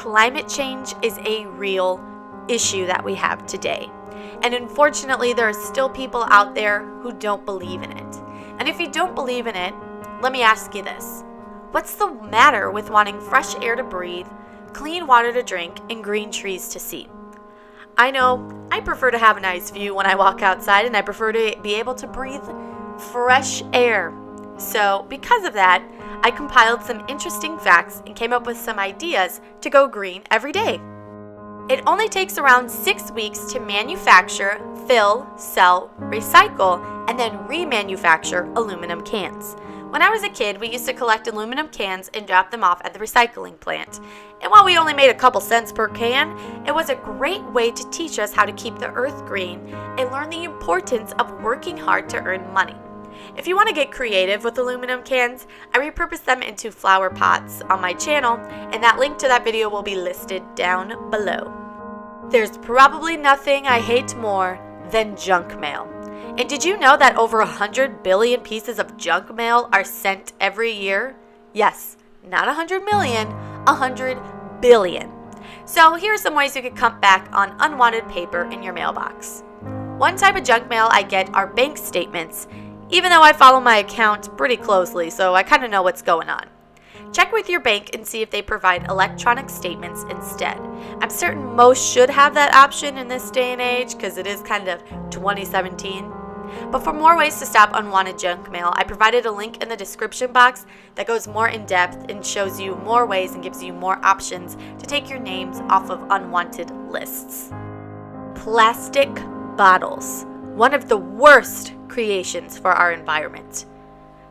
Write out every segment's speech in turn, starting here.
climate change is a real issue that we have today. And unfortunately, there are still people out there who don't believe in it. And if you don't believe in it, let me ask you this. What's the matter with wanting fresh air to breathe, clean water to drink, and green trees to see? I know I prefer to have a nice view when I walk outside, and I prefer to be able to breathe fresh air. So because of that, I compiled some interesting facts and came up with some ideas to go green every day. It only takes around 6 weeks to manufacture, fill, sell, recycle, and then remanufacture aluminum cans. When I was a kid, we used to collect aluminum cans and drop them off at the recycling plant. And while we only made a couple cents per can, it was a great way to teach us how to keep the earth green and learn the importance of working hard to earn money. If you want to get creative with aluminum cans, I repurpose them into flower pots on my channel, and that link to that video will be listed down below. There's probably nothing I hate more than junk mail. And did you know that over 100 billion pieces of junk mail are sent every year? Yes, not 100 million, 100 billion. So here are some ways you could cut back on unwanted paper in your mailbox. One type of junk mail I get are bank statements, even though I follow my account pretty closely, so I kind of know what's going on. Check with your bank and see if they provide electronic statements instead. I'm certain most should have that option in this day and age because it is kind of 2017. But for more ways to stop unwanted junk mail, I provided a link in the description box that goes more in depth and shows you more ways and gives you more options to take your names off of unwanted lists. Plastic bottles, one of the worst creations for our environment.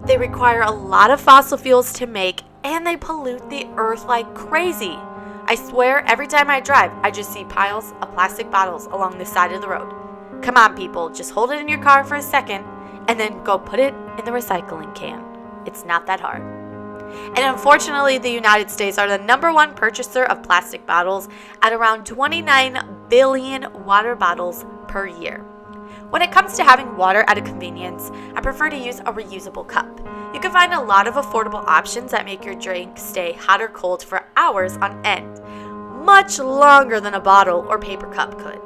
They require a lot of fossil fuels to make, and they pollute the earth like crazy. I swear every time I drive, I just see piles of plastic bottles along the side of the road. Come on, people, just hold it in your car for a second and then go put it in the recycling can. It's not that hard. And unfortunately, the United States are the #1 purchaser of plastic bottles at around 29 billion water bottles per year. When it comes to having water at a convenience, I prefer to use a reusable cup. You can find a lot of affordable options that make your drink stay hot or cold for hours on end, much longer than a bottle or paper cup could.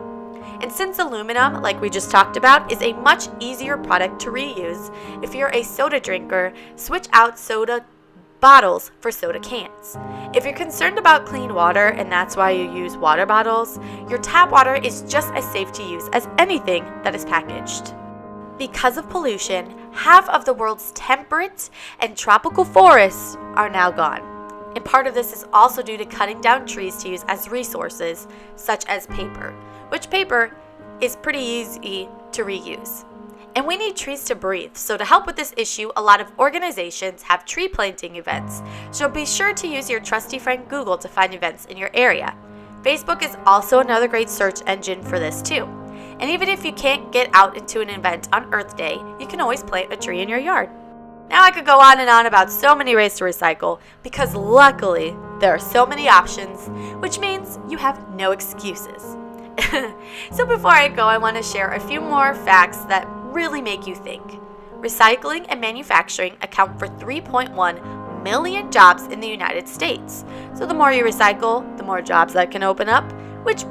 And since aluminum, like we just talked about, is a much easier product to reuse, if you're a soda drinker, switch out soda bottles for soda cans. If you're concerned about clean water and that's why you use water bottles, your tap water is just as safe to use as anything that is packaged. Because of pollution, half of the world's temperate and tropical forests are now gone. And part of this is also due to cutting down trees to use as resources, such as paper, which paper is pretty easy to reuse. And we need trees to breathe, so to help with this issue, a lot of organizations have tree planting events, so be sure to use your trusty friend Google to find events in your area. Facebook is also another great search engine for this too. And even if you can't get out into an event on Earth Day, you can always plant a tree in your yard. Now I could go on and on about so many ways to recycle, because luckily there are so many options, which means you have no excuses. So before I go, I want to share a few more facts that really make you think. Recycling and manufacturing account for 3.1 million jobs in the United States. So the more you recycle, the more jobs that can open up, which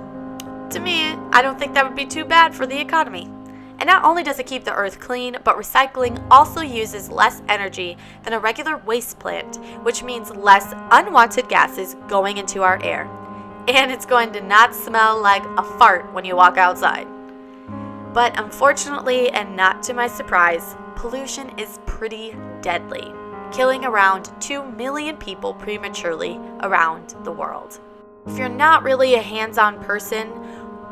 to me, I don't think that would be too bad for the economy. And not only does it keep the earth clean, but recycling also uses less energy than a regular waste plant, which means less unwanted gases going into our air. And it's going to not smell like a fart when you walk outside. But unfortunately, and not to my surprise, pollution is pretty deadly, killing around 2 million people prematurely around the world. If you're not really a hands-on person,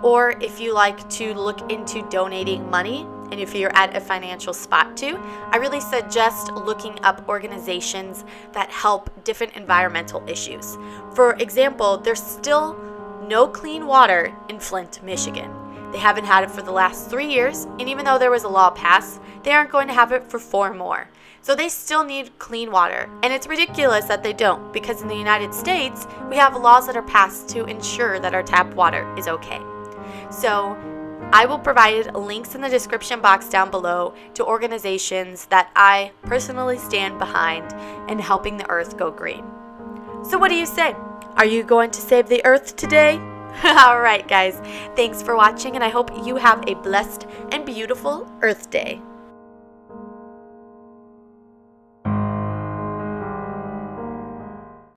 or if you like to look into donating money, and if you're at a financial spot too, I really suggest looking up organizations that help different environmental issues. For example, there's still no clean water in Flint, Michigan. They haven't had it for the last 3 years, and even though there was a law passed, they aren't going to have it for 4 more. So they still need clean water, and it's ridiculous that they don't, because in the United States, we have laws that are passed to ensure that our tap water is okay. So I will provide links in the description box down below to organizations that I personally stand behind in helping the earth go green. So what do you say? Are you going to save the earth today? Alright guys, thanks for watching and I hope you have a blessed and beautiful Earth Day.